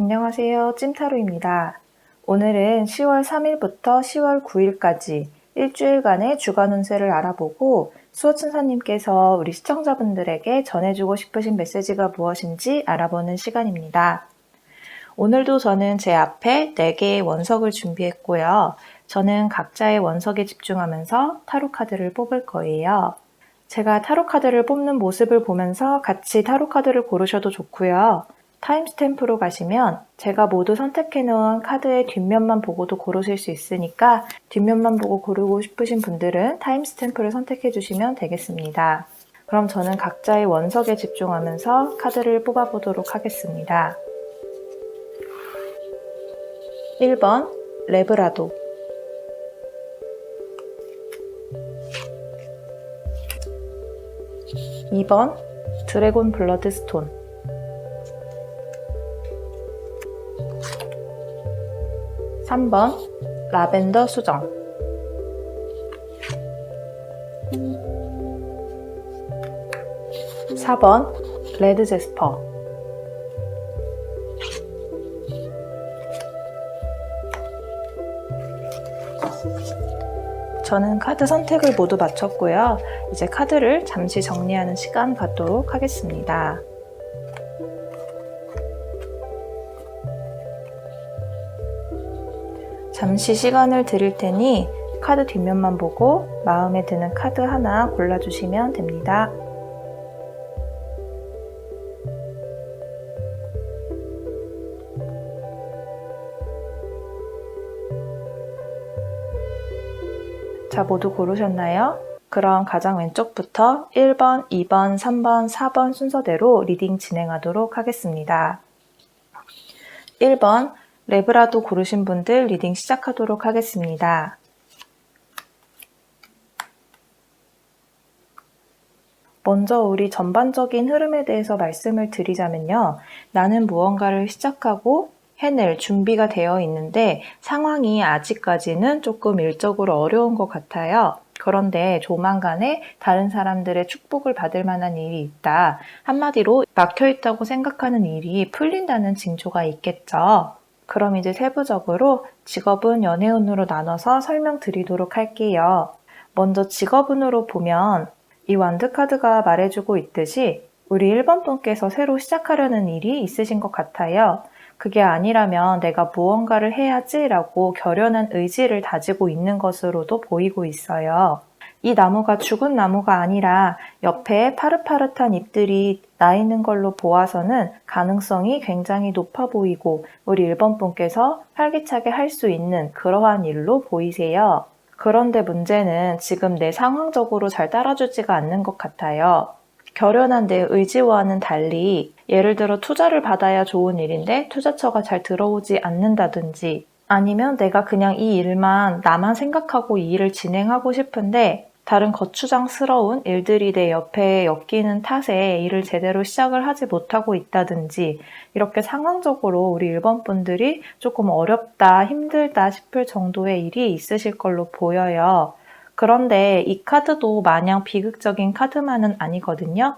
안녕하세요. 찜타로입니다. 오늘은 10월 3일부터 10월 9일까지 일주일간의 주간 운세를 알아보고 수호천사님께서 우리 시청자분들에게 전해주고 싶으신 메시지가 무엇인지 알아보는 시간입니다. 오늘도 저는 제 앞에 4개의 원석을 준비했고요. 저는 각자의 원석에 집중하면서 타로 카드를 뽑을 거예요. 제가 타로 카드를 뽑는 모습을 보면서 같이 타로 카드를 고르셔도 좋고요. 타임스탬프로 가시면 제가 모두 선택해놓은 카드의 뒷면만 보고도 고르실 수 있으니까 뒷면만 보고 고르고 싶으신 분들은 타임스탬프를 선택해 주시면 되겠습니다. 그럼 저는 각자의 원석에 집중하면서 카드를 뽑아보도록 하겠습니다. 1번 레브라도 2번 드래곤 블러드스톤 3번 라벤더 수정 4번 레드 제스퍼 '저는 카드 선택을 모두 마쳤고요. 이제 카드를 잠시 정리하는 시간 갖도록 하겠습니다. 잠시 시간을 드릴 테니 카드 뒷면만 보고 마음에 드는 카드 하나 골라주시면 됩니다. 자, 모두 고르셨나요? 그럼 가장 왼쪽부터 1번, 2번, 3번, 4번 순서대로 리딩 진행하도록 하겠습니다. 1번 레브라도 고르신 분들 리딩 시작하도록 하겠습니다. 먼저 우리 전반적인 흐름에 대해서 말씀을 드리자면요. 나는 무언가를 시작하고 해낼 준비가 되어 있는데 상황이 아직까지는 조금 일적으로 어려운 것 같아요. 그런데 조만간에 다른 사람들의 축복을 받을 만한 일이 있다. 한마디로 막혀있다고 생각하는 일이 풀린다는 징조가 있겠죠. 그럼 이제 세부적으로 직업운, 연애운으로 나눠서 설명드리도록 할게요. 먼저 직업운으로 보면 이 완드 카드가 말해주고 있듯이 우리 1번 분께서 새로 시작하려는 일이 있으신 것 같아요. 그게 아니라면 내가 무언가를 해야지 라고 결연한 의지를 다지고 있는 것으로도 보이고 있어요. 이 나무가 죽은 나무가 아니라 옆에 파릇파릇한 잎들이 나 있는 걸로 보아서는 가능성이 굉장히 높아 보이고 우리 1번 분께서 활기차게 할 수 있는 그러한 일로 보이세요. 그런데 문제는 지금 내 상황적으로 잘 따라주지가 않는 것 같아요. 결연한 내 의지와는 달리 예를 들어 투자를 받아야 좋은 일인데 투자처가 잘 들어오지 않는다든지 아니면 내가 그냥 이 일만 나만 생각하고 이 일을 진행하고 싶은데 다른 거추장스러운 일들이 내 옆에 엮이는 탓에 일을 제대로 시작을 하지 못하고 있다든지 이렇게 상황적으로 우리 1번 분들이 조금 어렵다, 힘들다 싶을 정도의 일이 있으실 걸로 보여요. 그런데 이 카드도 마냥 비극적인 카드만은 아니거든요.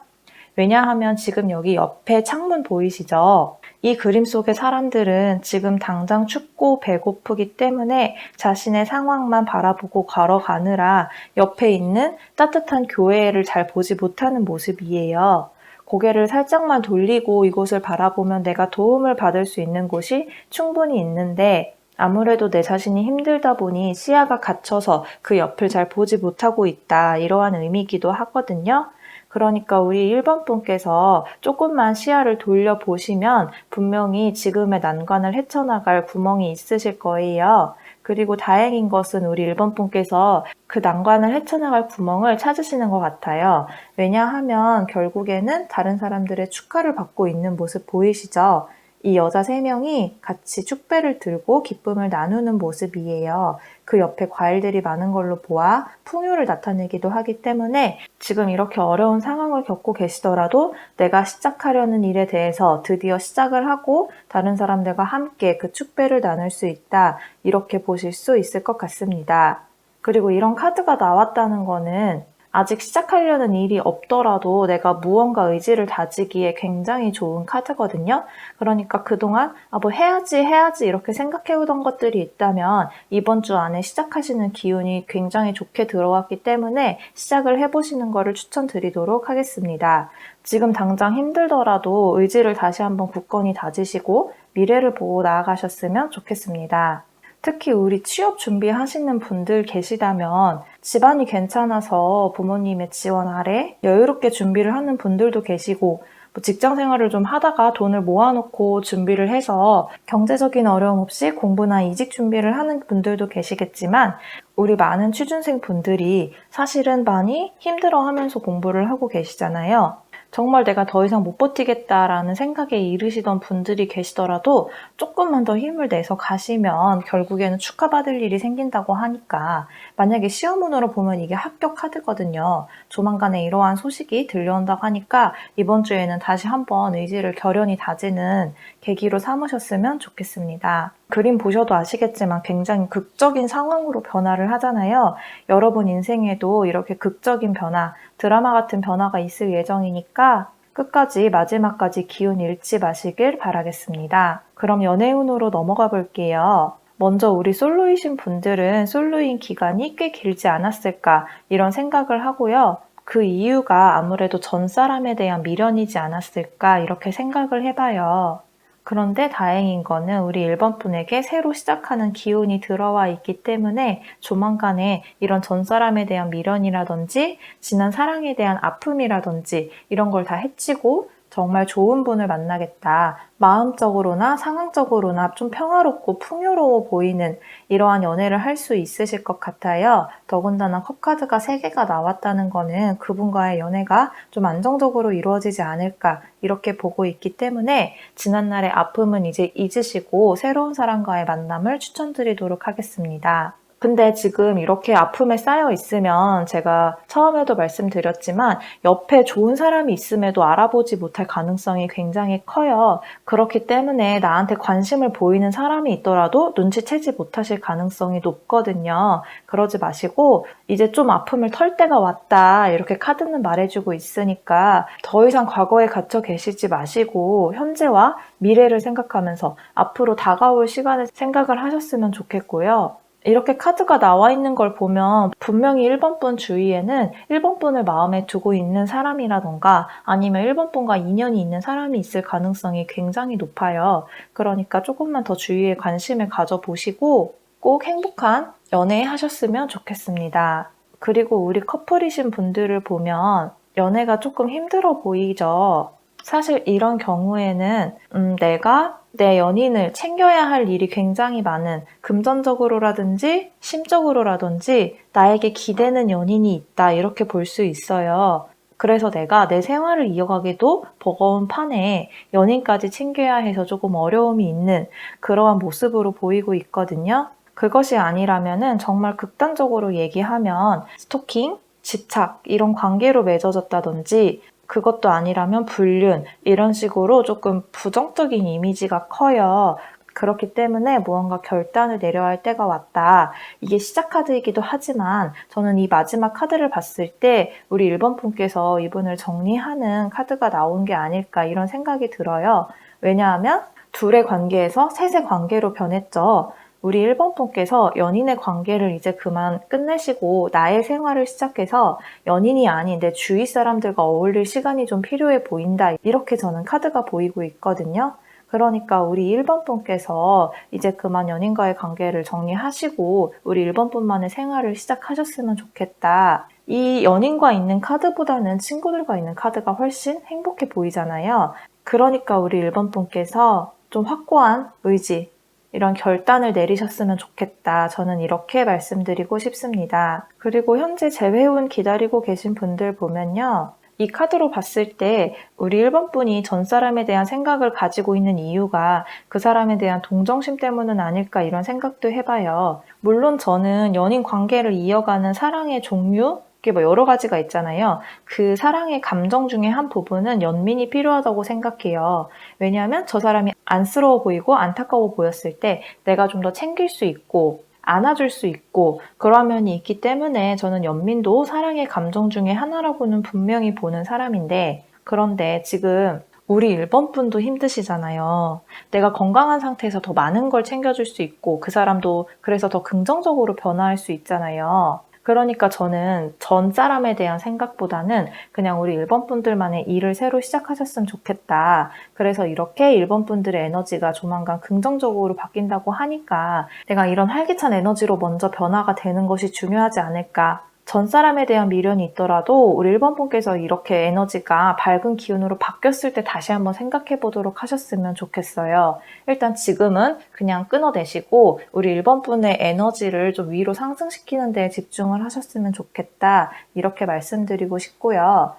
왜냐하면 지금 여기 옆에 창문 보이시죠? 이 그림 속의 사람들은 지금 당장 춥고 배고프기 때문에 자신의 상황만 바라보고 걸어가느라 옆에 있는 따뜻한 교회를 잘 보지 못하는 모습이에요. 고개를 살짝만 돌리고 이곳을 바라보면 내가 도움을 받을 수 있는 곳이 충분히 있는데 아무래도 내 자신이 힘들다 보니 시야가 갇혀서 그 옆을 잘 보지 못하고 있다. 이러한 의미이기도 하거든요. 그러니까 우리 1번 분께서 조금만 시야를 돌려보시면 분명히 지금의 난관을 헤쳐나갈 구멍이 있으실 거예요. 그리고 다행인 것은 우리 1번 분께서 그 난관을 헤쳐나갈 구멍을 찾으시는 것 같아요. 왜냐하면 결국에는 다른 사람들의 축하를 받고 있는 모습 보이시죠? 이 여자 3명이 같이 축배를 들고 기쁨을 나누는 모습이에요. 그 옆에 과일들이 많은 걸로 보아 풍요를 나타내기도 하기 때문에 지금 이렇게 어려운 상황을 겪고 계시더라도 내가 시작하려는 일에 대해서 드디어 시작을 하고 다른 사람들과 함께 그 축배를 나눌 수 있다. 이렇게 보실 수 있을 것 같습니다. 그리고 이런 카드가 나왔다는 거는 아직 시작하려는 일이 없더라도 내가 무언가 의지를 다지기에 굉장히 좋은 카드거든요. 그러니까 그동안 뭐 해야지 이렇게 생각해오던 것들이 있다면 이번 주 안에 시작하시는 기운이 굉장히 좋게 들어왔기 때문에 시작을 해보시는 거를 추천드리도록 하겠습니다. 지금 당장 힘들더라도 의지를 다시 한번 굳건히 다지시고 미래를 보고 나아가셨으면 좋겠습니다. 특히 우리 취업 준비하시는 분들 계시다면 집안이 괜찮아서 부모님의 지원 아래 여유롭게 준비를 하는 분들도 계시고 직장 생활을 좀 하다가 돈을 모아놓고 준비를 해서 경제적인 어려움 없이 공부나 이직 준비를 하는 분들도 계시겠지만 우리 많은 취준생 분들이 사실은 많이 힘들어하면서 공부를 하고 계시잖아요. 정말 내가 더 이상 못 버티겠다라는 생각에 이르시던 분들이 계시더라도 조금만 더 힘을 내서 가시면 결국에는 축하받을 일이 생긴다고 하니까 만약에 시험운으로 보면 이게 합격 카드거든요. 조만간에 이러한 소식이 들려온다고 하니까 이번 주에는 다시 한번 의지를 결연히 다지는 계기로 삼으셨으면 좋겠습니다. 그림 보셔도 아시겠지만 굉장히 극적인 상황으로 변화를 하잖아요. 여러분 인생에도 이렇게 극적인 변화, 드라마 같은 변화가 있을 예정이니까 끝까지 마지막까지 기운 잃지 마시길 바라겠습니다. 그럼 연애운으로 넘어가 볼게요. 먼저 우리 솔로이신 분들은 솔로인 기간이 꽤 길지 않았을까 이런 생각을 하고요. 그 이유가 아무래도 전 사람에 대한 미련이지 않았을까 이렇게 생각을 해봐요. 그런데 다행인 거는 우리 1번 분에게 새로 시작하는 기운이 들어와 있기 때문에 조만간에 이런 전 사람에 대한 미련이라든지 지난 사랑에 대한 아픔이라든지 이런 걸 다 해치고 정말 좋은 분을 만나겠다. 마음적으로나 상황적으로나 좀 평화롭고 풍요로워 보이는 이러한 연애를 할 수 있으실 것 같아요. 더군다나 컵카드가 3개가 나왔다는 거는 그분과의 연애가 좀 안정적으로 이루어지지 않을까 이렇게 보고 있기 때문에 지난날의 아픔은 이제 잊으시고 새로운 사람과의 만남을 추천드리도록 하겠습니다. 근데 지금 이렇게 아픔에 쌓여 있으면 제가 처음에도 말씀드렸지만 옆에 좋은 사람이 있음에도 알아보지 못할 가능성이 굉장히 커요. 그렇기 때문에 나한테 관심을 보이는 사람이 있더라도 눈치채지 못하실 가능성이 높거든요. 그러지 마시고 이제 좀 아픔을 털 때가 왔다 이렇게 카드는 말해주고 있으니까 더 이상 과거에 갇혀 계시지 마시고 현재와 미래를 생각하면서 앞으로 다가올 시간을 생각을 하셨으면 좋겠고요. 이렇게 카드가 나와 있는 걸 보면 분명히 1번 분 주위에는 1번 분을 마음에 두고 있는 사람이라던가 아니면 1번 분과 인연이 있는 사람이 있을 가능성이 굉장히 높아요. 그러니까 조금만 더 주위에 관심을 가져보시고 꼭 행복한 연애 하셨으면 좋겠습니다. 그리고 우리 커플이신 분들을 보면 연애가 조금 힘들어 보이죠? 사실 이런 경우에는 내가 내 연인을 챙겨야 할 일이 굉장히 많은 금전적으로라든지 심적으로라든지 나에게 기대는 연인이 있다 이렇게 볼 수 있어요. 그래서 내가 내 생활을 이어가기도 버거운 판에 연인까지 챙겨야 해서 조금 어려움이 있는 그러한 모습으로 보이고 있거든요. 그것이 아니라면은 정말 극단적으로 얘기하면 스토킹, 집착 이런 관계로 맺어졌다든지 그것도 아니라면 불륜 이런 식으로 조금 부정적인 이미지가 커요. 그렇기 때문에 무언가 결단을 내려야 할 때가 왔다. 이게 시작 카드이기도 하지만 저는 이 마지막 카드를 봤을 때 우리 1번 분께서 이분을 정리하는 카드가 나온 게 아닐까 이런 생각이 들어요. 왜냐하면 둘의 관계에서 셋의 관계로 변했죠. 우리 1번 분께서 연인의 관계를 이제 그만 끝내시고 나의 생활을 시작해서 연인이 아닌 내 주위 사람들과 어울릴 시간이 좀 필요해 보인다. 이렇게 저는 카드가 보이고 있거든요. 그러니까 우리 1번 분께서 이제 그만 연인과의 관계를 정리하시고 우리 1번 분만의 생활을 시작하셨으면 좋겠다. 이 연인과 있는 카드보다는 친구들과 있는 카드가 훨씬 행복해 보이잖아요. 그러니까 우리 1번 분께서 좀 확고한 의지, 이런 결단을 내리셨으면 좋겠다. 저는 이렇게 말씀드리고 싶습니다. 그리고 현재 재회운 기다리고 계신 분들 보면요. 이 카드로 봤을 때 우리 1번 분이 전 사람에 대한 생각을 가지고 있는 이유가 그 사람에 대한 동정심 때문은 아닐까 이런 생각도 해봐요. 물론 저는 연인 관계를 이어가는 사랑의 종류, 이게 여러 가지가 있잖아요. 그 사랑의 감정 중에 한 부분은 연민이 필요하다고 생각해요. 왜냐하면 저 사람이 안쓰러워 보이고 안타까워 보였을 때 내가 좀 더 챙길 수 있고 안아줄 수 있고 그런 면이 있기 때문에 저는 연민도 사랑의 감정 중에 하나라고는 분명히 보는 사람인데, 그런데 지금 우리 1번 분도 힘드시잖아요. 내가 건강한 상태에서 더 많은 걸 챙겨줄 수 있고 그 사람도 그래서 더 긍정적으로 변화할 수 있잖아요. 그러니까 저는 전 사람에 대한 생각보다는 그냥 우리 1번 분들만의 일을 새로 시작하셨으면 좋겠다. 그래서 이렇게 1번 분들의 에너지가 조만간 긍정적으로 바뀐다고 하니까 내가 이런 활기찬 에너지로 먼저 변화가 되는 것이 중요하지 않을까. 전 사람에 대한 미련이 있더라도 우리 1번 분께서 이렇게 에너지가 밝은 기운으로 바뀌었을 때 다시 한번 생각해 보도록 하셨으면 좋겠어요. 일단 지금은 그냥 끊어내시고 우리 1번 분의 에너지를 좀 위로 상승시키는 데 집중을 하셨으면 좋겠다. 이렇게 말씀드리고 싶고요.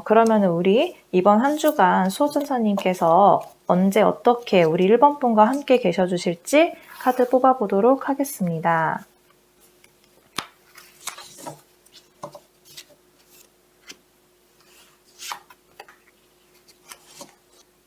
그러면 우리 이번 한 주간 수호천사님께서 언제 어떻게 우리 1번 분과 함께 계셔 주실지 카드 뽑아보도록 하겠습니다.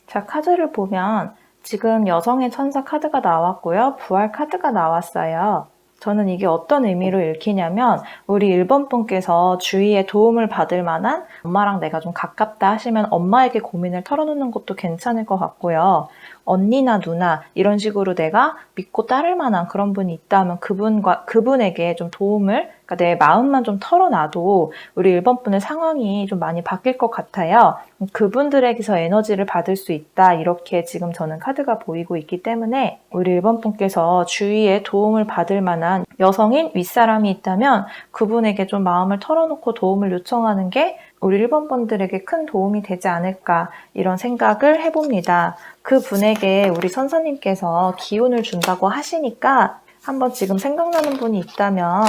자, 카드를 보면 지금 여성의 천사 카드가 나왔고요. 부활 카드가 나왔어요. 저는 이게 어떤 의미로 읽히냐면 우리 1번 분께서 주위에 도움을 받을 만한 엄마랑 내가 좀 가깝다 하시면 엄마에게 고민을 털어놓는 것도 괜찮을 것 같고요. 언니나 누나 이런 식으로 내가 믿고 따를 만한 그런 분이 있다면 그분에게 좀 도움을, 그러니까 내 마음만 좀 털어놔도 우리 1번 분의 상황이 좀 많이 바뀔 것 같아요. 그분들에게서 에너지를 받을 수 있다. 이렇게 지금 저는 카드가 보이고 있기 때문에 우리 1번 분께서 주위에 도움을 받을 만한 여성인 윗사람이 있다면 그분에게 좀 마음을 털어놓고 도움을 요청하는 게 우리 1번 분들에게 큰 도움이 되지 않을까 이런 생각을 해봅니다. 그분에게 우리 천사님께서 기운을 준다고 하시니까 한번 지금 생각나는 분이 있다면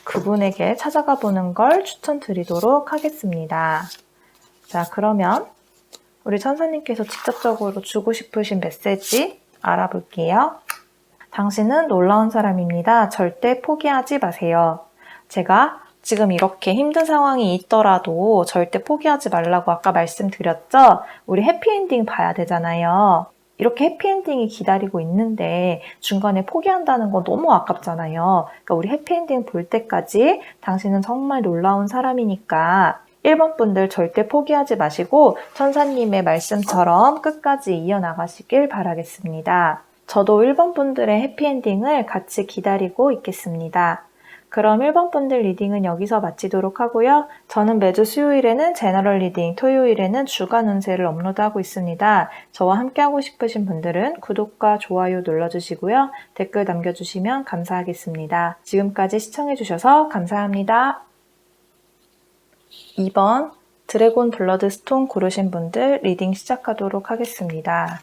그분에게 찾아가 보는 걸 추천드리도록 하겠습니다. 자, 그러면 우리 천사님께서 직접적으로 주고 싶으신 메시지 알아볼게요. 당신은 놀라운 사람입니다. 절대 포기하지 마세요. 제가 지금 이렇게 힘든 상황이 있더라도 절대 포기하지 말라고 아까 말씀드렸죠? 우리 해피엔딩 봐야 되잖아요. 이렇게 해피엔딩이 기다리고 있는데 중간에 포기한다는 건 너무 아깝잖아요. 그러니까 우리 해피엔딩 볼 때까지 당신은 정말 놀라운 사람이니까 1번 분들 절대 포기하지 마시고 천사님의 말씀처럼 끝까지 이어나가시길 바라겠습니다. 저도 1번 분들의 해피엔딩을 같이 기다리고 있겠습니다. 그럼 1번 분들 리딩은 여기서 마치도록 하고요. 저는 매주 수요일에는 제너럴 리딩, 토요일에는 주간 운세를 업로드하고 있습니다. 저와 함께하고 싶으신 분들은 구독과 좋아요 눌러주시고요. 댓글 남겨주시면 감사하겠습니다. 지금까지 시청해주셔서 감사합니다. 2번 드래곤 블러드 스톤 고르신 분들 리딩 시작하도록 하겠습니다.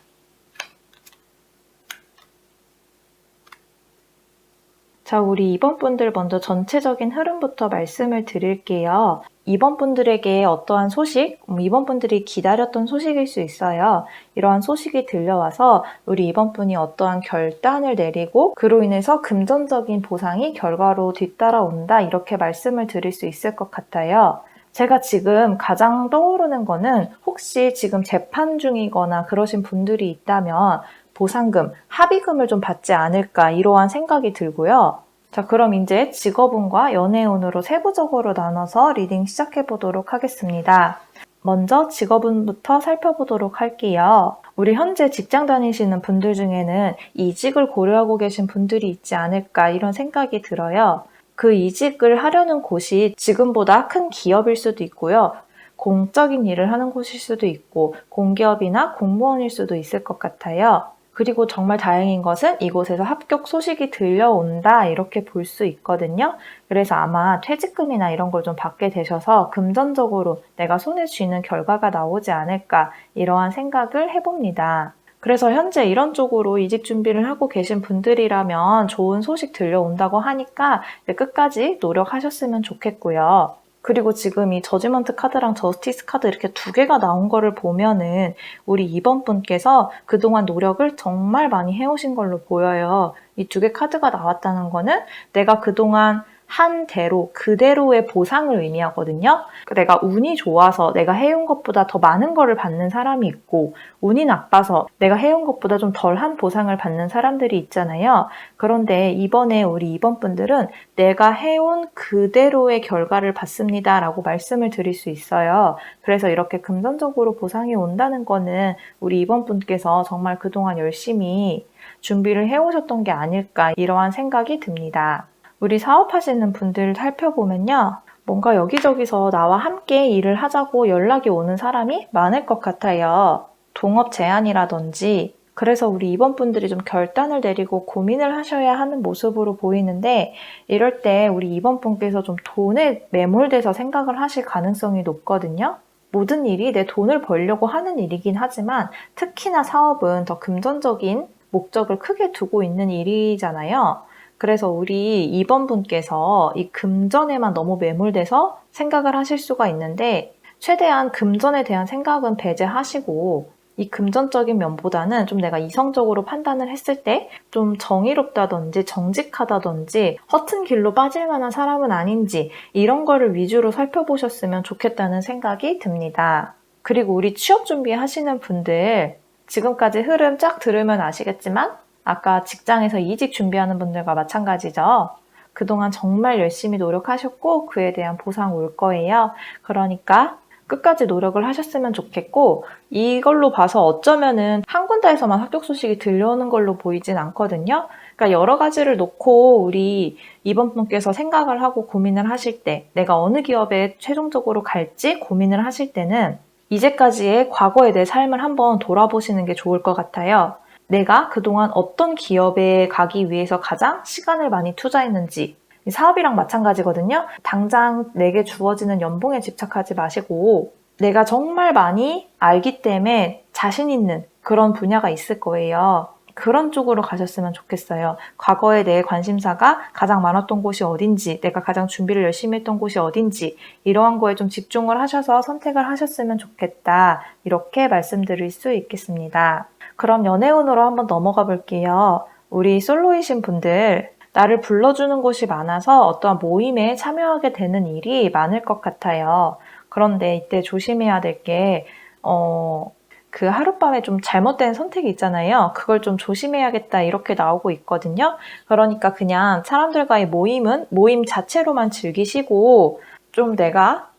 자, 우리 2번 분들 먼저 전체적인 흐름부터 말씀을 드릴게요. 2번 분들에게 어떠한 소식, 2번 분들이 기다렸던 소식일 수 있어요. 이러한 소식이 들려와서 우리 2번 분이 어떠한 결단을 내리고 그로 인해서 금전적인 보상이 결과로 뒤따라온다. 이렇게 말씀을 드릴 수 있을 것 같아요. 제가 지금 가장 떠오르는 거는 혹시 지금 재판 중이거나 그러신 분들이 있다면 보상금, 합의금을 좀 받지 않을까 이러한 생각이 들고요. 자, 그럼 이제 직업운과 연애운으로 세부적으로 나눠서 리딩 시작해 보도록 하겠습니다. 먼저 직업운부터 살펴보도록 할게요. 우리 현재 직장 다니시는 분들 중에는 이직을 고려하고 계신 분들이 있지 않을까 이런 생각이 들어요. 그 이직을 하려는 곳이 지금보다 큰 기업일 수도 있고요. 공적인 일을 하는 곳일 수도 있고 공기업이나 공무원일 수도 있을 것 같아요. 그리고 정말 다행인 것은 이곳에서 합격 소식이 들려온다 이렇게 볼 수 있거든요. 그래서 아마 퇴직금이나 이런 걸 좀 받게 되셔서 금전적으로 내가 손에 쥐는 결과가 나오지 않을까 이러한 생각을 해봅니다. 그래서 현재 이런 쪽으로 이직 준비를 하고 계신 분들이라면 좋은 소식 들려온다고 하니까 끝까지 노력하셨으면 좋겠고요. 그리고 지금 이 저지먼트 카드랑 저스티스 카드 이렇게 두 개가 나온 거를 보면은 우리 2번 분께서 그동안 노력을 정말 많이 해오신 걸로 보여요. 이 두 개 카드가 나왔다는 거는 내가 그동안 한 대로 그대로의 보상을 의미하거든요. 내가 운이 좋아서 내가 해온 것보다 더 많은 거를 받는 사람이 있고, 운이 나빠서 내가 해온 것보다 좀 덜한 보상을 받는 사람들이 있잖아요. 그런데 이번에 우리 이번 분들은 내가 해온 그대로의 결과를 받습니다 라고 말씀을 드릴 수 있어요. 그래서 이렇게 금전적으로 보상이 온다는 거는 우리 이번 분께서 정말 그동안 열심히 준비를 해오셨던 게 아닐까, 이러한 생각이 듭니다. 우리 사업하시는 분들 살펴보면요, 뭔가 여기저기서 나와 함께 일을 하자고 연락이 오는 사람이 많을 것 같아요. 동업 제안이라든지. 그래서 우리 이번 분들이 좀 결단을 내리고 고민을 하셔야 하는 모습으로 보이는데, 이럴 때 우리 이번 분께서 좀 돈에 매몰돼서 생각을 하실 가능성이 높거든요. 모든 일이 내 돈을 벌려고 하는 일이긴 하지만 특히나 사업은 더 금전적인 목적을 크게 두고 있는 일이잖아요. 그래서 우리 2번 분께서 이 금전에만 너무 매몰돼서 생각을 하실 수가 있는데, 최대한 금전에 대한 생각은 배제하시고 이 금전적인 면보다는 좀 내가 이성적으로 판단을 했을 때 좀 정의롭다든지 정직하다든지 허튼 길로 빠질 만한 사람은 아닌지, 이런 거를 위주로 살펴보셨으면 좋겠다는 생각이 듭니다. 그리고 우리 취업 준비하시는 분들, 지금까지 흐름 쫙 들으면 아시겠지만 아까 직장에서 이직 준비하는 분들과 마찬가지죠. 그동안 정말 열심히 노력하셨고 그에 대한 보상 올 거예요. 그러니까 끝까지 노력을 하셨으면 좋겠고, 이걸로 봐서 어쩌면은 한 군데에서만 합격 소식이 들려오는 걸로 보이진 않거든요. 그러니까 여러 가지를 놓고 우리 이번 분께서 생각을 하고 고민을 하실 때, 내가 어느 기업에 최종적으로 갈지 고민을 하실 때는 이제까지의 과거의 내 삶을 한번 돌아보시는 게 좋을 것 같아요. 내가 그동안 어떤 기업에 가기 위해서 가장 시간을 많이 투자했는지, 사업이랑 마찬가지거든요. 당장 내게 주어지는 연봉에 집착하지 마시고 내가 정말 많이 알기 때문에 자신 있는 그런 분야가 있을 거예요. 그런 쪽으로 가셨으면 좋겠어요. 과거에 내 관심사가 가장 많았던 곳이 어딘지, 내가 가장 준비를 열심히 했던 곳이 어딘지, 이러한 거에 좀 집중을 하셔서 선택을 하셨으면 좋겠다, 이렇게 말씀드릴 수 있겠습니다. 그럼 연애운으로 한번 넘어가 볼게요. 우리 솔로이신 분들, 나를 불러주는 곳이 많아서 어떠한 모임에 참여하게 되는 일이 많을 것 같아요. 그런데 이때 조심해야 될 게, 그 하룻밤에 좀 잘못된 선택이 있잖아요. 그걸 좀 조심해야겠다, 이렇게 나오고 있거든요. 그러니까 그냥 사람들과의 모임은 모임 자체로만 즐기시고, 좀 내가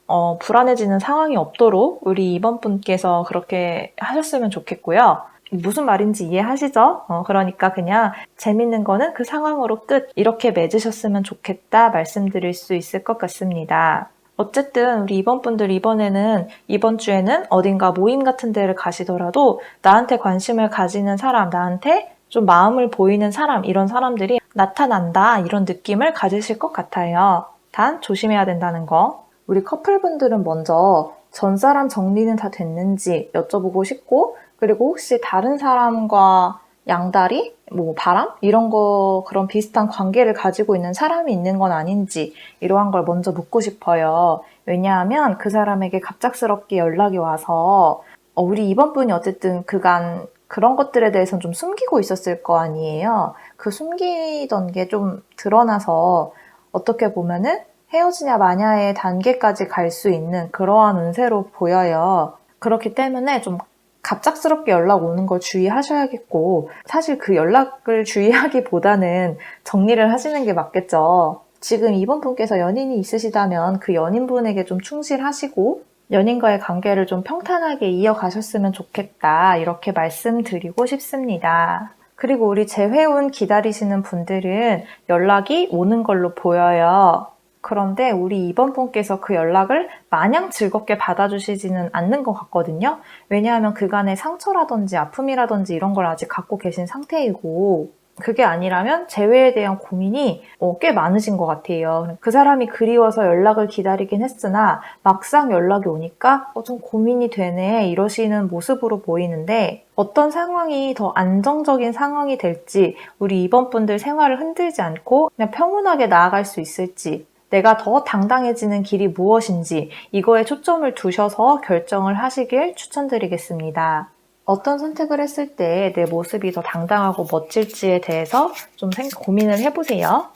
불안해지는 상황이 없도록 우리 이번 분께서 그렇게 하셨으면 좋겠고요. 무슨 말인지 이해하시죠? 그러니까 그냥 재밌는 거는 그 상황으로 끝, 이렇게 맺으셨으면 좋겠다 말씀드릴 수 있을 것 같습니다. 어쨌든 우리 이번 분들 이번에는, 이번 주에는 어딘가 모임 같은 데를 가시더라도 나한테 관심을 가지는 사람, 나한테 좀 마음을 보이는 사람, 이런 사람들이 나타난다, 이런 느낌을 가지실 것 같아요. 단 조심해야 된다는 거. 우리 커플분들은 먼저 전사람 정리는 다 됐는지 여쭤보고 싶고, 그리고 혹시 다른 사람과 양다리? 바람? 이런 거, 그런 비슷한 관계를 가지고 있는 사람이 있는 건 아닌지, 이러한 걸 먼저 묻고 싶어요. 왜냐하면 그 사람에게 갑작스럽게 연락이 와서 우리 이번 분이 어쨌든 그간 그런 것들에 대해서는 좀 숨기고 있었을 거 아니에요. 그 숨기던 게 좀 드러나서 어떻게 보면은 헤어지냐 마냐의 단계까지 갈 수 있는 그러한 운세로 보여요. 그렇기 때문에 좀 갑작스럽게 연락 오는 걸 주의하셔야겠고, 사실 그 연락을 주의하기보다는 정리를 하시는 게 맞겠죠. 지금 이번 분께서 연인이 있으시다면 그 연인분에게 좀 충실하시고 연인과의 관계를 좀 평탄하게 이어가셨으면 좋겠다, 이렇게 말씀드리고 싶습니다. 그리고 우리 재회운 기다리시는 분들은 연락이 오는 걸로 보여요. 그런데 우리 이번 분께서 그 연락을 마냥 즐겁게 받아주시지는 않는 것 같거든요. 왜냐하면 그간의 상처라든지 아픔이라든지 이런 걸 아직 갖고 계신 상태이고, 그게 아니라면 재회에 대한 고민이 꽤 많으신 것 같아요. 그 사람이 그리워서 연락을 기다리긴 했으나 막상 연락이 오니까 좀 고민이 되네, 이러시는 모습으로 보이는데, 어떤 상황이 더 안정적인 상황이 될지, 우리 이번 분들 생활을 흔들지 않고 그냥 평온하게 나아갈 수 있을지, 내가 더 당당해지는 길이 무엇인지, 이거에 초점을 두셔서 결정을 하시길 추천드리겠습니다. 어떤 선택을 했을 때 내 모습이 더 당당하고 멋질지에 대해서 좀 고민을 해보세요.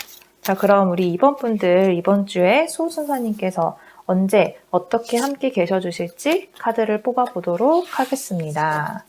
자, 그럼 우리 2번 분들 이번 주에 수호천사님께서 언제 어떻게 함께 계셔주실지 카드를 뽑아보도록 하겠습니다.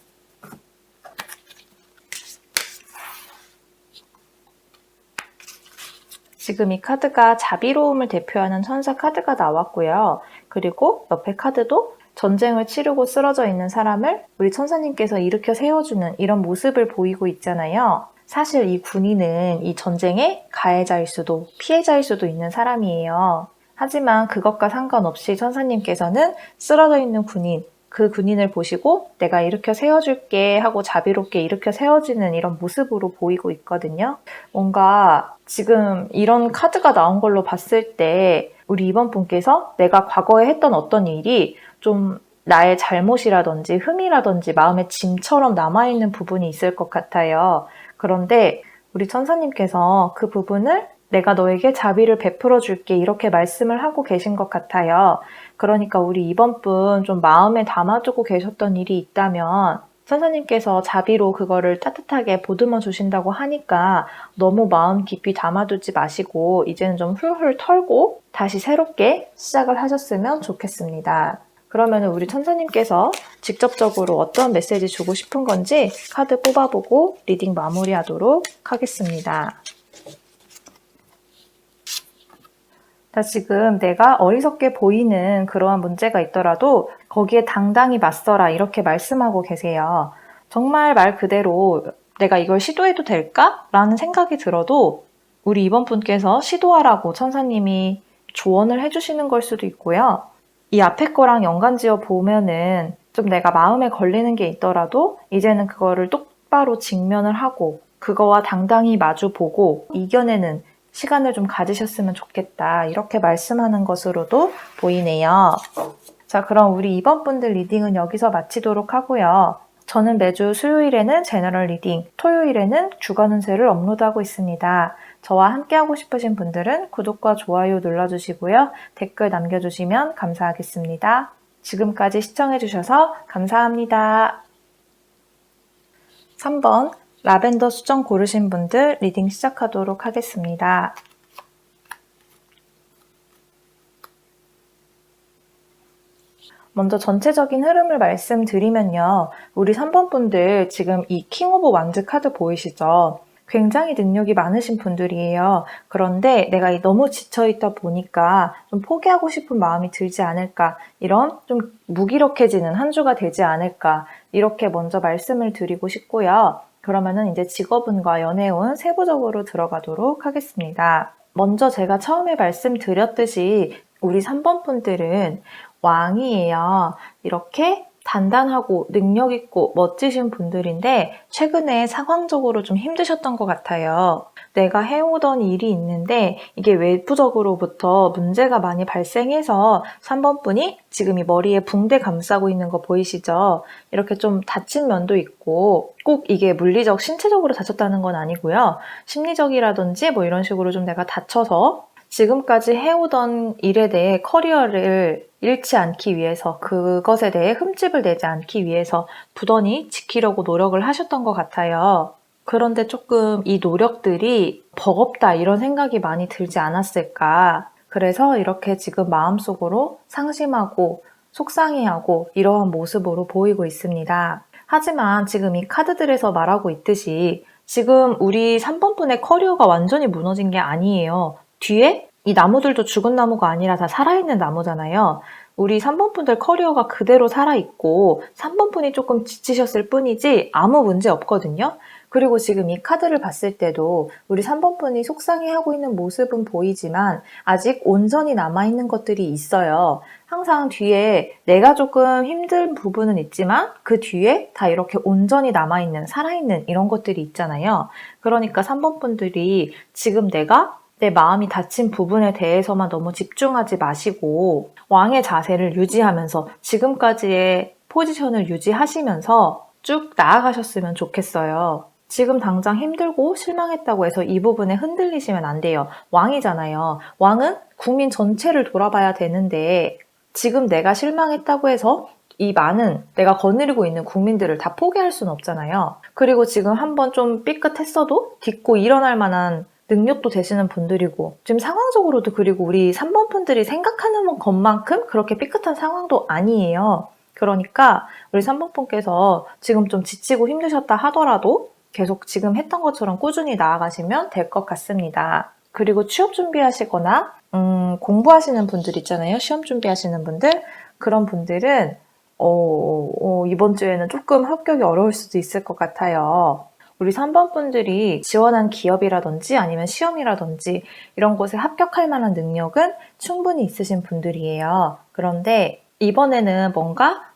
지금 이 카드가 자비로움을 대표하는 천사 카드가 나왔고요. 그리고 옆에 카드도 전쟁을 치르고 쓰러져 있는 사람을 우리 천사님께서 일으켜 세워주는 이런 모습을 보이고 있잖아요. 사실 이 군인은 이 전쟁의 가해자일 수도 피해자일 수도 있는 사람이에요. 하지만 그것과 상관없이 천사님께서는 쓰러져 있는 군인, 그 군인을 보시고 내가 일으켜 세워줄게 하고 자비롭게 일으켜 세워지는 이런 모습으로 보이고 있거든요. 뭔가 지금 이런 카드가 나온 걸로 봤을 때 우리 이번 분께서 내가 과거에 했던 어떤 일이 좀 나의 잘못이라든지 흠이라든지 마음의 짐처럼 남아있는 부분이 있을 것 같아요. 그런데 우리 천사님께서 그 부분을 내가 너에게 자비를 베풀어 줄게 이렇게 말씀을 하고 계신 것 같아요. 그러니까 우리 이번 분 좀 마음에 담아두고 계셨던 일이 있다면 천사님께서 자비로 그거를 따뜻하게 보듬어 주신다고 하니까 너무 마음 깊이 담아두지 마시고 이제는 좀 훌훌 털고 다시 새롭게 시작을 하셨으면 좋겠습니다. 그러면 우리 천사님께서 직접적으로 어떤 메시지 주고 싶은 건지 카드 뽑아보고 리딩 마무리하도록 하겠습니다. 자, 지금 내가 어리석게 보이는 그러한 문제가 있더라도 거기에 당당히 맞서라 이렇게 말씀하고 계세요. 정말 말 그대로 내가 이걸 시도해도 될까? 라는 생각이 들어도 우리 이번 분께서 시도하라고 천사님이 조언을 해주시는 걸 수도 있고요. 이 앞에 거랑 연관지어 보면은 좀 내가 마음에 걸리는 게 있더라도 이제는 그거를 똑바로 직면을 하고 그거와 당당히 마주보고 이겨내는 시간을 좀 가지셨으면 좋겠다. 이렇게 말씀하는 것으로도 보이네요. 자, 그럼 우리 이번 분들 리딩은 여기서 마치도록 하고요. 저는 매주 수요일에는 제너럴 리딩, 토요일에는 주간 운세를 업로드하고 있습니다. 저와 함께하고 싶으신 분들은 구독과 좋아요 눌러주시고요. 댓글 남겨주시면 감사하겠습니다. 지금까지 시청해주셔서 감사합니다. 3번 라벤더 수정 고르신 분들 리딩 시작하도록 하겠습니다. 먼저 전체적인 흐름을 말씀드리면요. 우리 3번 분들 지금 이 킹 오브 완즈 카드 보이시죠? 굉장히 능력이 많으신 분들이에요. 그런데 내가 너무 지쳐있다 보니까 좀 포기하고 싶은 마음이 들지 않을까, 이런 좀 무기력해지는 한 주가 되지 않을까, 이렇게 먼저 말씀을 드리고 싶고요. 그러면은 이제 직업운과 연애운 세부적으로 들어가도록 하겠습니다. 먼저 제가 처음에 말씀드렸듯이 우리 3번 분들은 왕이에요. 이렇게 단단하고 능력 있고 멋지신 분들인데 최근에 상황적으로 좀 힘드셨던 것 같아요. 내가 해오던 일이 있는데 이게 외부적으로부터 문제가 많이 발생해서 3번 분이 지금 이 머리에 붕대 감싸고 있는 거 보이시죠? 이렇게 좀 다친 면도 있고 꼭 이게 물리적, 신체적으로 다쳤다는 건 아니고요. 심리적이라든지 뭐 이런 식으로 좀 내가 다쳐서 지금까지 해오던 일에 대해 커리어를 잃지 않기 위해서 그것에 대해 흠집을 내지 않기 위해서 부단히 지키려고 노력을 하셨던 것 같아요. 그런데 조금 이 노력들이 버겁다 이런 생각이 많이 들지 않았을까. 그래서 이렇게 지금 마음속으로 상심하고 속상해하고 이러한 모습으로 보이고 있습니다. 하지만 지금 이 카드들에서 말하고 있듯이 지금 우리 3번 분의 커리어가 완전히 무너진 게 아니에요. 뒤에 이 나무들도 죽은 나무가 아니라 다 살아있는 나무잖아요. 우리 3번 분들 커리어가 그대로 살아있고 3번 분이 조금 지치셨을 뿐이지 아무 문제 없거든요. 그리고 지금 이 카드를 봤을 때도 우리 3번 분이 속상해하고 있는 모습은 보이지만 아직 온전히 남아있는 것들이 있어요. 항상 뒤에 내가 조금 힘든 부분은 있지만 그 뒤에 다 이렇게 온전히 남아있는, 살아있는 이런 것들이 있잖아요. 그러니까 3번 분들이 지금 내가 내 마음이 다친 부분에 대해서만 너무 집중하지 마시고 왕의 자세를 유지하면서 지금까지의 포지션을 유지하시면서 쭉 나아가셨으면 좋겠어요. 지금 당장 힘들고 실망했다고 해서 이 부분에 흔들리시면 안 돼요. 왕이잖아요. 왕은 국민 전체를 돌아봐야 되는데 지금 내가 실망했다고 해서 이 많은 내가 거느리고 있는 국민들을 다 포기할 수는 없잖아요. 그리고 지금 한번 좀 삐끗했어도 딛고 일어날 만한 능력도 되시는 분들이고 지금 상황적으로도 그리고 우리 3번 분들이 생각하는 것만큼 그렇게 삐끗한 상황도 아니에요. 그러니까 우리 3번 분께서 지금 좀 지치고 힘드셨다 하더라도 계속 지금 했던 것처럼 꾸준히 나아가시면 될 것 같습니다. 그리고 취업 준비하시거나 공부하시는 분들 있잖아요. 시험 준비하시는 분들. 그런 분들은 이번 주에는 조금 합격이 어려울 수도 있을 것 같아요. 우리 3번 분들이 지원한 기업이라든지 아니면 시험이라든지 이런 곳에 합격할 만한 능력은 충분히 있으신 분들이에요. 그런데 이번에는 뭔가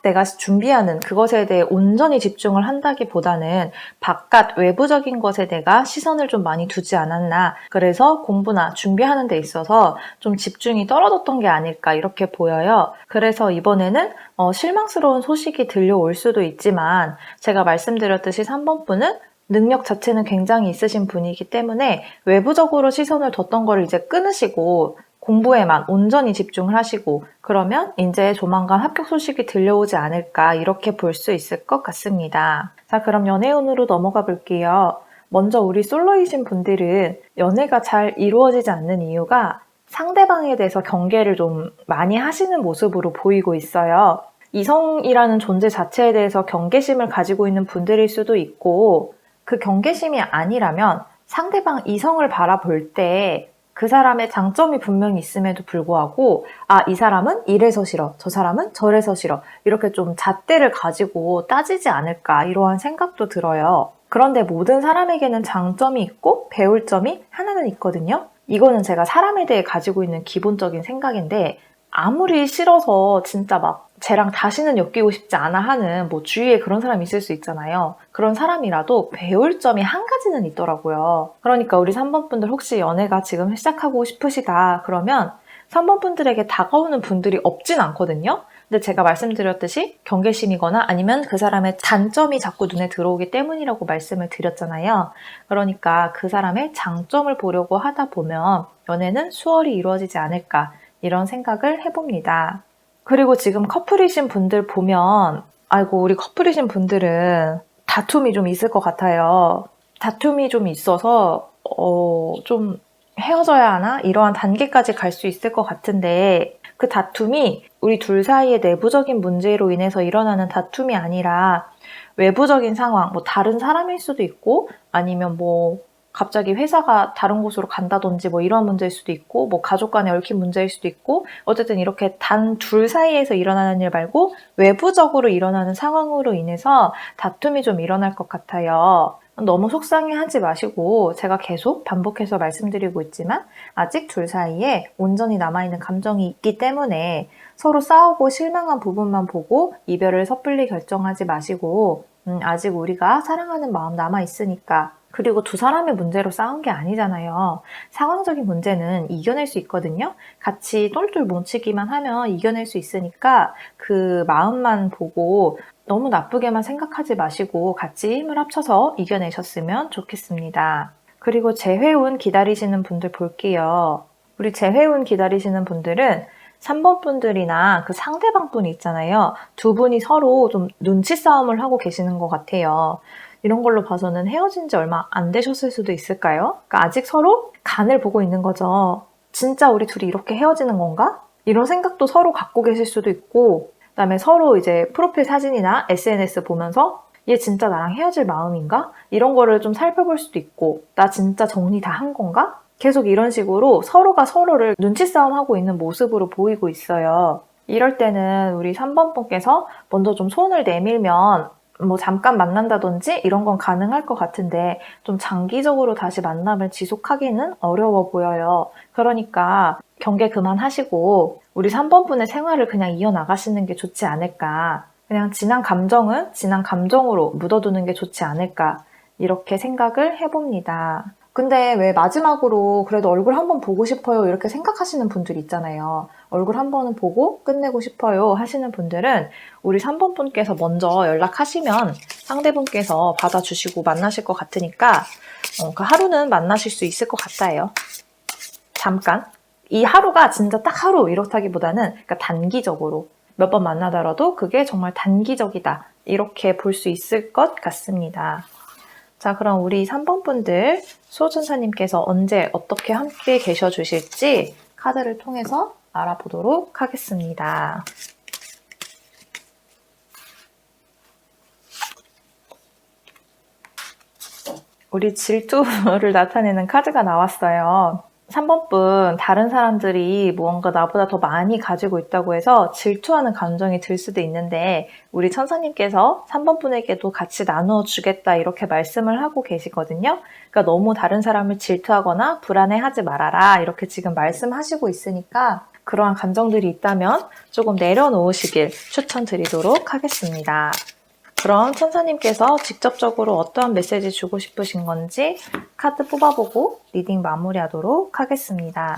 내가 준비하는 그것에 대해 온전히 집중을 한다기보다는 바깥 외부적인 것에 내가 시선을 좀 많이 두지 않았나. 그래서 공부나 준비하는 데 있어서 좀 집중이 떨어졌던 게 아닐까 이렇게 보여요. 그래서 이번에는 실망스러운 소식이 들려올 수도 있지만 제가 말씀드렸듯이 3번 분은 능력 자체는 굉장히 있으신 분이기 때문에 외부적으로 시선을 뒀던 거를 이제 끊으시고 공부에만 온전히 집중을 하시고 그러면 이제 조만간 합격 소식이 들려오지 않을까 이렇게 볼 수 있을 것 같습니다. 자, 그럼 연애운으로 넘어가 볼게요. 먼저 우리 솔로이신 분들은 연애가 잘 이루어지지 않는 이유가 상대방에 대해서 경계를 좀 많이 하시는 모습으로 보이고 있어요. 이성이라는 존재 자체에 대해서 경계심을 가지고 있는 분들일 수도 있고 그 경계심이 아니라면 상대방 이성을 바라볼 때 그 사람의 장점이 분명히 있음에도 불구하고 이 사람은 이래서 싫어, 저 사람은 저래서 싫어 이렇게 좀 잣대를 가지고 따지지 않을까 이러한 생각도 들어요. 그런데 모든 사람에게는 장점이 있고 배울 점이 하나는 있거든요. 이거는 제가 사람에 대해 가지고 있는 기본적인 생각인데 아무리 싫어서 진짜 막 쟤랑 다시는 엮이고 싶지 않아 하는 주위에 그런 사람이 있을 수 있잖아요. 그런 사람이라도 배울 점이 한 가지는 있더라고요. 그러니까 우리 3번 분들 혹시 연애가 지금 시작하고 싶으시다 그러면 3번 분들에게 다가오는 분들이 없진 않거든요. 근데 제가 말씀드렸듯이 경계심이거나 아니면 그 사람의 단점이 자꾸 눈에 들어오기 때문이라고 말씀을 드렸잖아요. 그러니까 그 사람의 장점을 보려고 하다 보면 연애는 수월히 이루어지지 않을까 이런 생각을 해봅니다. 그리고 지금 커플이신 분들 보면 우리 커플이신 분들은 다툼이 좀 있을 것 같아요. 다툼이 좀 있어서 좀 헤어져야 하나? 이러한 단계까지 갈 수 있을 것 같은데 그 다툼이 우리 둘 사이의 내부적인 문제로 인해서 일어나는 다툼이 아니라 외부적인 상황, 다른 사람일 수도 있고 아니면 갑자기 회사가 다른 곳으로 간다든지 이런 문제일 수도 있고 가족 간에 얽힌 문제일 수도 있고 어쨌든 이렇게 단 둘 사이에서 일어나는 일 말고 외부적으로 일어나는 상황으로 인해서 다툼이 좀 일어날 것 같아요. 너무 속상해하지 마시고 제가 계속 반복해서 말씀드리고 있지만 아직 둘 사이에 온전히 남아있는 감정이 있기 때문에 서로 싸우고 실망한 부분만 보고 이별을 섣불리 결정하지 마시고 아직 우리가 사랑하는 마음 남아있으니까 그리고 두 사람의 문제로 싸운 게 아니잖아요. 상황적인 문제는 이겨낼 수 있거든요. 같이 똘똘 뭉치기만 하면 이겨낼 수 있으니까 그 마음만 보고 너무 나쁘게만 생각하지 마시고 같이 힘을 합쳐서 이겨내셨으면 좋겠습니다. 그리고 재회운 기다리시는 분들 볼게요. 우리 재회운 기다리시는 분들은 3번 분들이나 그 상대방 분이 있잖아요. 두 분이 서로 좀 눈치 싸움을 하고 계시는 것 같아요. 이런 걸로 봐서는 헤어진 지 얼마 안 되셨을 수도 있을까요? 그러니까 아직 서로 간을 보고 있는 거죠. 진짜 우리 둘이 이렇게 헤어지는 건가? 이런 생각도 서로 갖고 계실 수도 있고 그다음에 서로 이제 프로필 사진이나 SNS 보면서 얘 진짜 나랑 헤어질 마음인가? 이런 거를 좀 살펴볼 수도 있고 나 진짜 정리 다 한 건가? 계속 이런 식으로 서로가 서로를 눈치 싸움하고 있는 모습으로 보이고 있어요. 이럴 때는 우리 3번 분께서 먼저 좀 손을 내밀면 잠깐 만난다든지 이런 건 가능할 것 같은데 좀 장기적으로 다시 만남을 지속하기는 어려워 보여요. 그러니까 경계 그만하시고 우리 3번 분의 생활을 그냥 이어나가시는 게 좋지 않을까. 그냥 지난 감정은 지난 감정으로 묻어두는 게 좋지 않을까. 이렇게 생각을 해봅니다. 근데 왜 마지막으로 그래도 얼굴 한번 보고 싶어요 이렇게 생각하시는 분들 있잖아요. 얼굴 한 번은 보고 끝내고 싶어요 하시는 분들은 우리 3번 분께서 먼저 연락하시면 상대분께서 받아주시고 만나실 것 같으니까 그 하루는 만나실 수 있을 것 같아요. 잠깐. 이 하루가 진짜 딱 하루 이렇다기보다는 그러니까 단기적으로 몇 번 만나더라도 그게 정말 단기적이다. 이렇게 볼 수 있을 것 같습니다. 자, 그럼 우리 3번 분들 수호천사님께서 언제 어떻게 함께 계셔 주실지 카드를 통해서 알아보도록 하겠습니다. 우리 질투를 나타내는 카드가 나왔어요. 3번 분, 다른 사람들이 무언가 나보다 더 많이 가지고 있다고 해서 질투하는 감정이 들 수도 있는데 우리 천사님께서 3번 분에게도 같이 나누어 주겠다 이렇게 말씀을 하고 계시거든요. 그러니까 너무 다른 사람을 질투하거나 불안해하지 말아라 이렇게 지금 말씀하시고 있으니까 그러한 감정들이 있다면 조금 내려놓으시길 추천드리도록 하겠습니다. 그럼 천사님께서 직접적으로 어떠한 메시지 주고 싶으신 건지 카드 뽑아보고 리딩 마무리하도록 하겠습니다.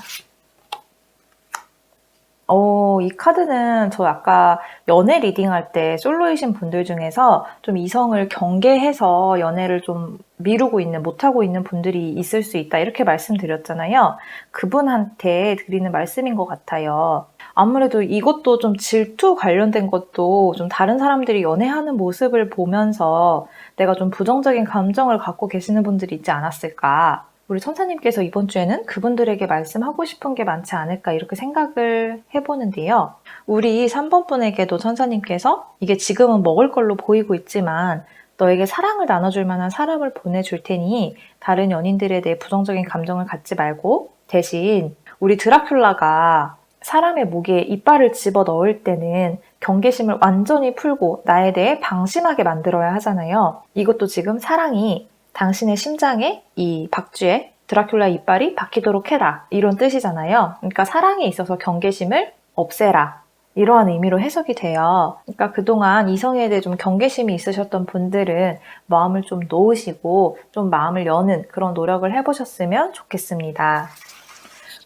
이 카드는 저 아까 연애 리딩할 때 솔로이신 분들 중에서 좀 이성을 경계해서 연애를 좀 미루고 있는, 못하고 있는 분들이 있을 수 있다 이렇게 말씀드렸잖아요. 그분한테 드리는 말씀인 것 같아요. 아무래도 이것도 좀 질투 관련된 것도 좀 다른 사람들이 연애하는 모습을 보면서 내가 좀 부정적인 감정을 갖고 계시는 분들이 있지 않았을까. 우리 천사님께서 이번 주에는 그분들에게 말씀하고 싶은 게 많지 않을까 이렇게 생각을 해보는데요. 우리 3번 분에게도 천사님께서 이게 지금은 먹을 걸로 보이고 있지만 너에게 사랑을 나눠줄 만한 사람을 보내줄 테니 다른 연인들에 대해 부정적인 감정을 갖지 말고 대신 우리 드라큘라가 사람의 목에 이빨을 집어 넣을 때는 경계심을 완전히 풀고 나에 대해 방심하게 만들어야 하잖아요. 이것도 지금 사랑이 당신의 심장에 이 박쥐의 드라큘라 이빨이 박히도록 해라 이런 뜻이잖아요. 그러니까 사랑에 있어서 경계심을 없애라 이러한 의미로 해석이 돼요. 그러니까 그동안 이성에 대해 좀 경계심이 있으셨던 분들은 마음을 좀 놓으시고 좀 마음을 여는 그런 노력을 해보셨으면 좋겠습니다.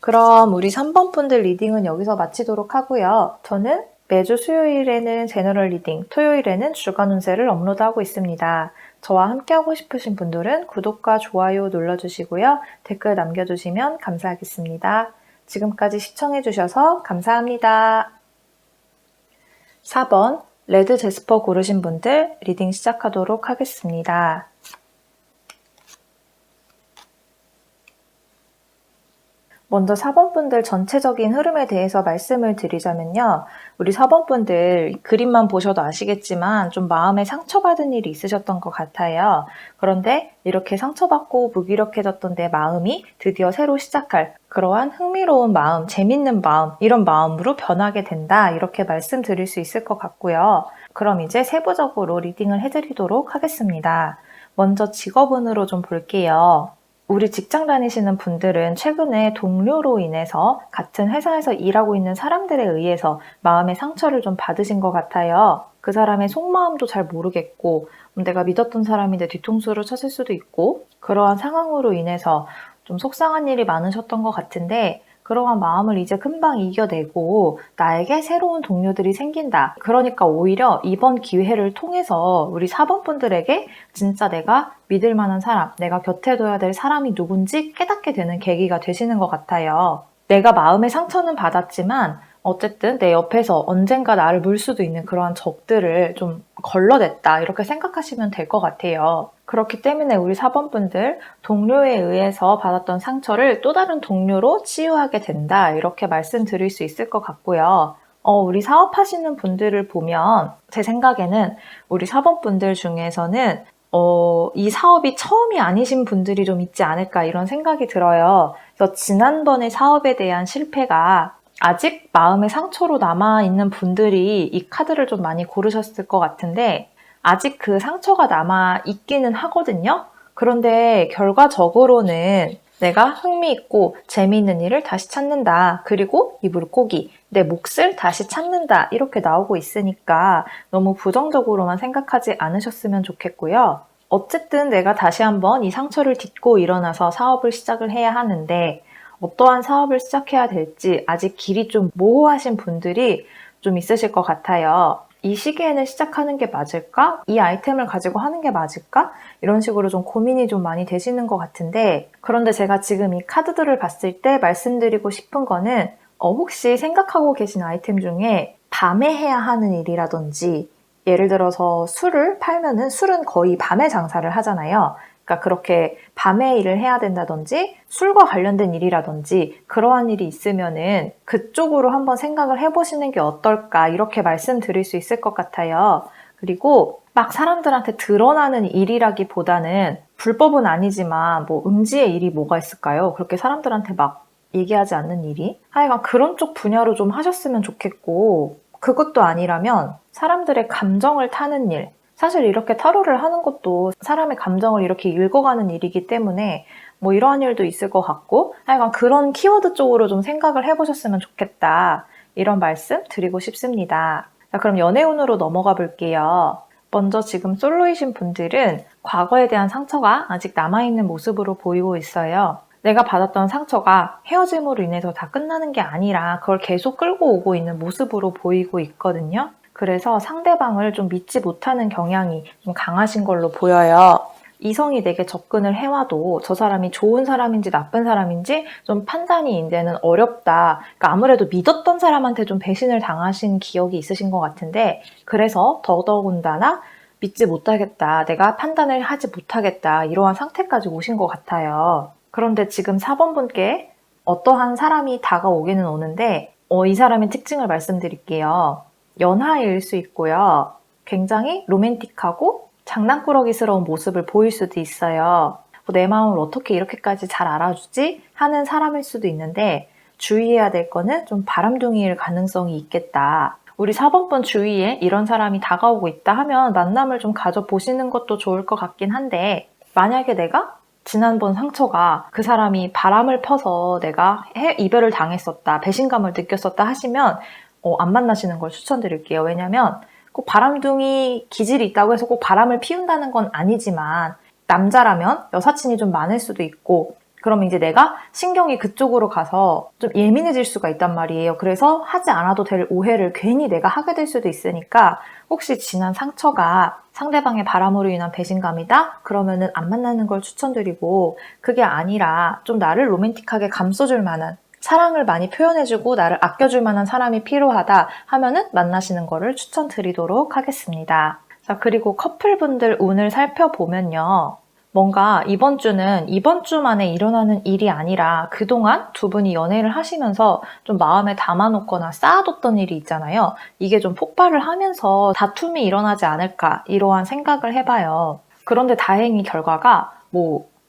그럼 우리 3번 분들 리딩은 여기서 마치도록 하고요. 저는 매주 수요일에는 제너럴 리딩, 토요일에는 주간 운세를 업로드하고 있습니다. 저와 함께하고 싶으신 분들은 구독과 좋아요 눌러주시고요. 댓글 남겨주시면 감사하겠습니다. 지금까지 시청해주셔서 감사합니다. 4번 레드 제스퍼 고르신 분들 리딩 시작하도록 하겠습니다. 먼저 4번 분들 전체적인 흐름에 대해서 말씀을 드리자면요. 우리 4번 분들 그림만 보셔도 아시겠지만 좀 마음에 상처받은 일이 있으셨던 것 같아요. 그런데 이렇게 상처받고 무기력해졌던 내 마음이 드디어 새로 시작할 그러한 흥미로운 마음, 재밌는 마음, 이런 마음으로 변하게 된다. 이렇게 말씀드릴 수 있을 것 같고요. 그럼 이제 세부적으로 리딩을 해드리도록 하겠습니다. 먼저 직업운으로 좀 볼게요. 우리 직장 다니시는 분들은 최근에 동료로 인해서 같은 회사에서 일하고 있는 사람들에 의해서 마음의 상처를 좀 받으신 것 같아요. 그 사람의 속마음도 잘 모르겠고 내가 믿었던 사람인데 뒤통수를 쳤을 수도 있고 그러한 상황으로 인해서 좀 속상한 일이 많으셨던 것 같은데 그러한 마음을 이제 금방 이겨내고 나에게 새로운 동료들이 생긴다. 그러니까 오히려 이번 기회를 통해서 우리 4번 분들에게 진짜 내가 믿을 만한 사람, 내가 곁에 둬야 될 사람이 누군지 깨닫게 되는 계기가 되시는 것 같아요. 내가 마음의 상처는 받았지만 어쨌든 내 옆에서 언젠가 나를 물 수도 있는 그러한 적들을 좀 걸러냈다 이렇게 생각하시면 될 것 같아요. 그렇기 때문에 우리 4번 분들 동료에 의해서 받았던 상처를 또 다른 동료로 치유하게 된다 이렇게 말씀드릴 수 있을 것 같고요. 우리 사업하시는 분들을 보면 제 생각에는 우리 4번 분들 중에서는 이 사업이 처음이 아니신 분들이 좀 있지 않을까 이런 생각이 들어요. 그래서 지난번에 사업에 대한 실패가 아직 마음의 상처로 남아있는 분들이 이 카드를 좀 많이 고르셨을 것 같은데 아직 그 상처가 남아있기는 하거든요. 그런데 결과적으로는 내가 흥미있고 재미있는 일을 다시 찾는다. 그리고 이 물고기, 내 몫을 다시 찾는다. 이렇게 나오고 있으니까 너무 부정적으로만 생각하지 않으셨으면 좋겠고요. 어쨌든 내가 다시 한번 이 상처를 딛고 일어나서 사업을 시작을 해야 하는데 어떠한 사업을 시작해야 될지 아직 길이 좀 모호하신 분들이 좀 있으실 것 같아요. 이 시기에는 시작하는 게 맞을까? 이 아이템을 가지고 하는 게 맞을까? 이런 식으로 좀 고민이 좀 많이 되시는 것 같은데 그런데 제가 지금 이 카드들을 봤을 때 말씀드리고 싶은 거는 혹시 생각하고 계신 아이템 중에 밤에 해야 하는 일이라든지 예를 들어서 술을 팔면은 술은 거의 밤에 장사를 하잖아요. 그러니까 그렇게 밤에 일을 해야 된다든지 술과 관련된 일이라든지 그러한 일이 있으면은 그쪽으로 한번 생각을 해보시는 게 어떨까 이렇게 말씀드릴 수 있을 것 같아요. 그리고 막 사람들한테 드러나는 일이라기보다는 불법은 아니지만 뭐 음지의 일이 뭐가 있을까요? 그렇게 사람들한테 막 얘기하지 않는 일이? 하여간 그런 쪽 분야로 좀 하셨으면 좋겠고 그것도 아니라면 사람들의 감정을 타는 일, 사실 이렇게 타로를 하는 것도 사람의 감정을 이렇게 읽어가는 일이기 때문에 뭐 이러한 일도 있을 것 같고 하여간 그런 키워드 쪽으로 좀 생각을 해보셨으면 좋겠다. 이런 말씀 드리고 싶습니다. 자, 그럼 연애운으로 넘어가 볼게요. 먼저 지금 솔로이신 분들은 과거에 대한 상처가 아직 남아있는 모습으로 보이고 있어요. 내가 받았던 상처가 헤어짐으로 인해서 다 끝나는 게 아니라 그걸 계속 끌고 오고 있는 모습으로 보이고 있거든요. 그래서 상대방을 좀 믿지 못하는 경향이 좀 강하신 걸로 보여요. 이성이 내게 접근을 해와도 저 사람이 좋은 사람인지 나쁜 사람인지 좀 판단이 이제는 어렵다. 그러니까 아무래도 믿었던 사람한테 좀 배신을 당하신 기억이 있으신 것 같은데 그래서 더더군다나 믿지 못하겠다. 내가 판단을 하지 못하겠다. 이러한 상태까지 오신 것 같아요. 그런데 지금 4번 분께 어떠한 사람이 다가오기는 오는데 이 사람의 특징을 말씀드릴게요. 연하일 수 있고요. 굉장히 로맨틱하고 장난꾸러기스러운 모습을 보일 수도 있어요. 내 마음을 어떻게 이렇게까지 잘 알아주지? 하는 사람일 수도 있는데 주의해야 될 거는 좀 바람둥이일 가능성이 있겠다. 우리 4번분 주위에 이런 사람이 다가오고 있다 하면 만남을 좀 가져보시는 것도 좋을 것 같긴 한데 만약에 내가 지난번 상처가 그 사람이 바람을 펴서 내가 이별을 당했었다, 배신감을 느꼈었다 하시면 안 만나시는 걸 추천드릴게요. 왜냐면 꼭 바람둥이 기질이 있다고 해서 꼭 바람을 피운다는 건 아니지만 남자라면 여사친이 좀 많을 수도 있고 그러면 이제 내가 신경이 그쪽으로 가서 좀 예민해질 수가 있단 말이에요. 그래서 하지 않아도 될 오해를 괜히 내가 하게 될 수도 있으니까 혹시 지난 상처가 상대방의 바람으로 인한 배신감이다? 그러면은 안 만나는 걸 추천드리고 그게 아니라 좀 나를 로맨틱하게 감싸줄 만한 사랑을 많이 표현해주고 나를 아껴줄 만한 사람이 필요하다 하면은 만나시는 거를 추천드리도록 하겠습니다. 자, 그리고 커플분들 운을 살펴보면요. 뭔가 이번 주는 이번 주만에 일어나는 일이 아니라 그동안 두 분이 연애를 하시면서 좀 마음에 담아놓거나 쌓아뒀던 일이 있잖아요. 이게 좀 폭발을 하면서 다툼이 일어나지 않을까 이러한 생각을 해봐요. 그런데 다행히 결과가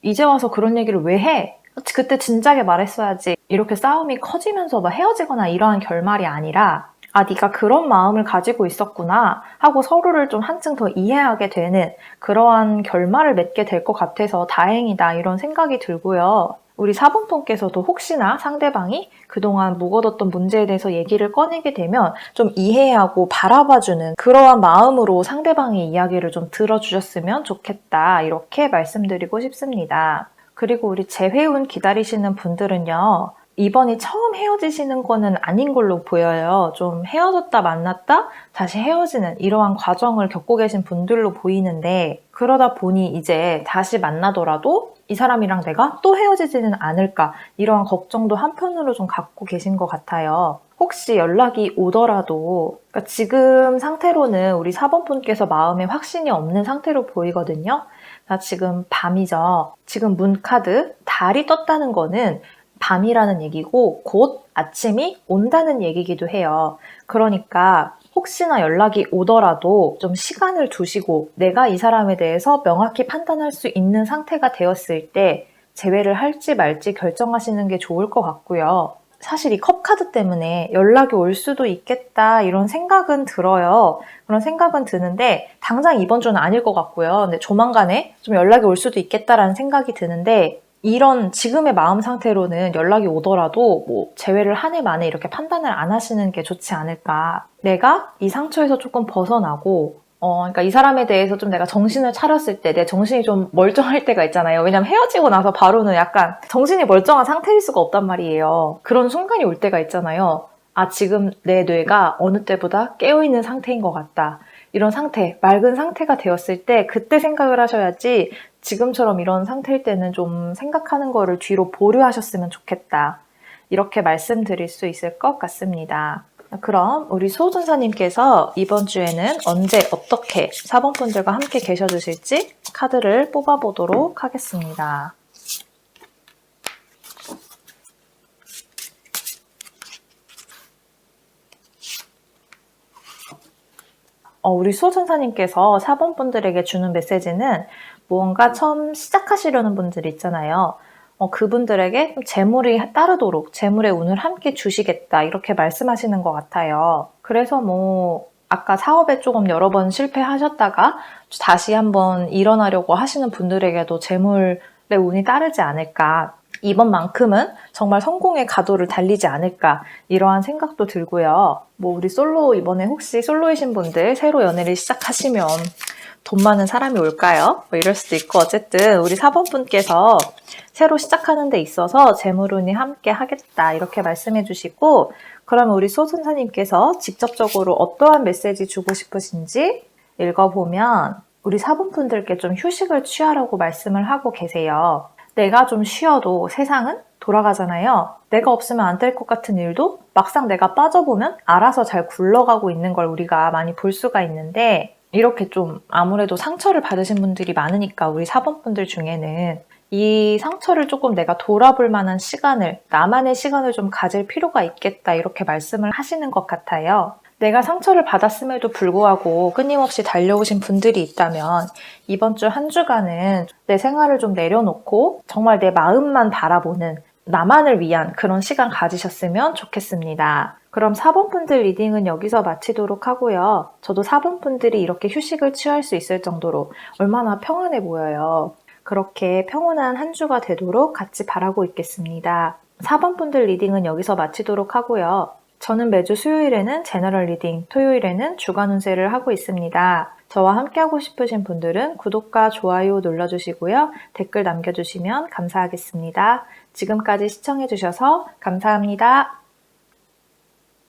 이제 와서 그런 얘기를 왜 해? 그때 진작에 말했어야지. 이렇게 싸움이 커지면서 막 헤어지거나 이러한 결말이 아니라 네가 그런 마음을 가지고 있었구나 하고 서로를 좀 한층 더 이해하게 되는 그러한 결말을 맺게 될 것 같아서 다행이다 이런 생각이 들고요. 우리 4번분께서도 혹시나 상대방이 그동안 묵어뒀던 문제에 대해서 얘기를 꺼내게 되면 좀 이해하고 바라봐주는 그러한 마음으로 상대방의 이야기를 좀 들어주셨으면 좋겠다 이렇게 말씀드리고 싶습니다. 그리고 우리 재회운 기다리시는 분들은요. 이번이 처음 헤어지시는 거는 아닌 걸로 보여요. 좀 헤어졌다 만났다 다시 헤어지는 이러한 과정을 겪고 계신 분들로 보이는데 그러다 보니 이제 다시 만나더라도 이 사람이랑 내가 또 헤어지지는 않을까 이러한 걱정도 한편으로 좀 갖고 계신 것 같아요. 혹시 연락이 오더라도 그러니까 지금 상태로는 우리 4번분께서 마음에 확신이 없는 상태로 보이거든요. 지금 밤이죠. 지금 문카드 달이 떴다는 거는 밤이라는 얘기고 곧 아침이 온다는 얘기기도 해요. 그러니까 혹시나 연락이 오더라도 좀 시간을 두시고 내가 이 사람에 대해서 명확히 판단할 수 있는 상태가 되었을 때 재회를 할지 말지 결정하시는 게 좋을 것 같고요. 사실 이 컵카드 때문에 연락이 올 수도 있겠다 이런 생각은 들어요. 그런 생각은 드는데 당장 이번 주는 아닐 것 같고요. 근데 조만간에 좀 연락이 올 수도 있겠다라는 생각이 드는데 이런 지금의 마음 상태로는 연락이 오더라도 재회를 한 해 만에 이렇게 판단을 안 하시는 게 좋지 않을까. 내가 이 상처에서 조금 벗어나고 그러니까 이 사람에 대해서 좀 내가 정신을 차렸을 때 내 정신이 좀 멀쩡할 때가 있잖아요. 왜냐면 헤어지고 나서 바로는 약간 정신이 멀쩡한 상태일 수가 없단 말이에요. 그런 순간이 올 때가 있잖아요. 지금 내 뇌가 어느 때보다 깨어있는 상태인 것 같다. 이런 상태, 맑은 상태가 되었을 때 그때 생각을 하셔야지 지금처럼 이런 상태일 때는 좀 생각하는 거를 뒤로 보류하셨으면 좋겠다. 이렇게 말씀드릴 수 있을 것 같습니다. 그럼 우리 소전사님께서 이번 주에는 언제 어떻게 4번 분들과 함께 계셔주실지 카드를 뽑아보도록 하겠습니다. 우리 소전사님께서 4번 분들에게 주는 메시지는 무언가 처음 시작하시려는 분들 있잖아요. 그분들에게 재물이 따르도록 재물의 운을 함께 주시겠다 이렇게 말씀하시는 것 같아요. 그래서 아까 사업에 조금 여러 번 실패하셨다가 다시 한번 일어나려고 하시는 분들에게도 재물의 운이 따르지 않을까. 이번만큼은 정말 성공의 가도를 달리지 않을까 이러한 생각도 들고요. 우리 이번에 혹시 솔로이신 분들 새로 연애를 시작하시면 돈 많은 사람이 올까요? 이럴 수도 있고 어쨌든 우리 4번 분께서 새로 시작하는 데 있어서 재물운이 함께 하겠다 이렇게 말씀해 주시고 그러면 우리 소선사님께서 직접적으로 어떠한 메시지 주고 싶으신지 읽어보면 우리 4번 분들께 좀 휴식을 취하라고 말씀을 하고 계세요. 내가 좀 쉬어도 세상은 돌아가잖아요. 내가 없으면 안 될 것 같은 일도 막상 내가 빠져보면 알아서 잘 굴러가고 있는 걸 우리가 많이 볼 수가 있는데 이렇게 좀 아무래도 상처를 받으신 분들이 많으니까 우리 4번 분들 중에는 이 상처를 조금 내가 돌아볼 만한 시간을 나만의 시간을 좀 가질 필요가 있겠다 이렇게 말씀을 하시는 것 같아요. 내가 상처를 받았음에도 불구하고 끊임없이 달려오신 분들이 있다면 이번 주 한 주간은 내 생활을 좀 내려놓고 정말 내 마음만 바라보는 나만을 위한 그런 시간 가지셨으면 좋겠습니다. 그럼 4번 분들 리딩은 여기서 마치도록 하고요. 저도 4번 분들이 이렇게 휴식을 취할 수 있을 정도로 얼마나 평안해 보여요. 그렇게 평온한 한 주가 되도록 같이 바라고 있겠습니다. 4번 분들 리딩은 여기서 마치도록 하고요. 저는 매주 수요일에는 제너럴 리딩, 토요일에는 주간 운세를 하고 있습니다. 저와 함께하고 싶으신 분들은 구독과 좋아요 눌러주시고요. 댓글 남겨주시면 감사하겠습니다. 지금까지 시청해주셔서 감사합니다.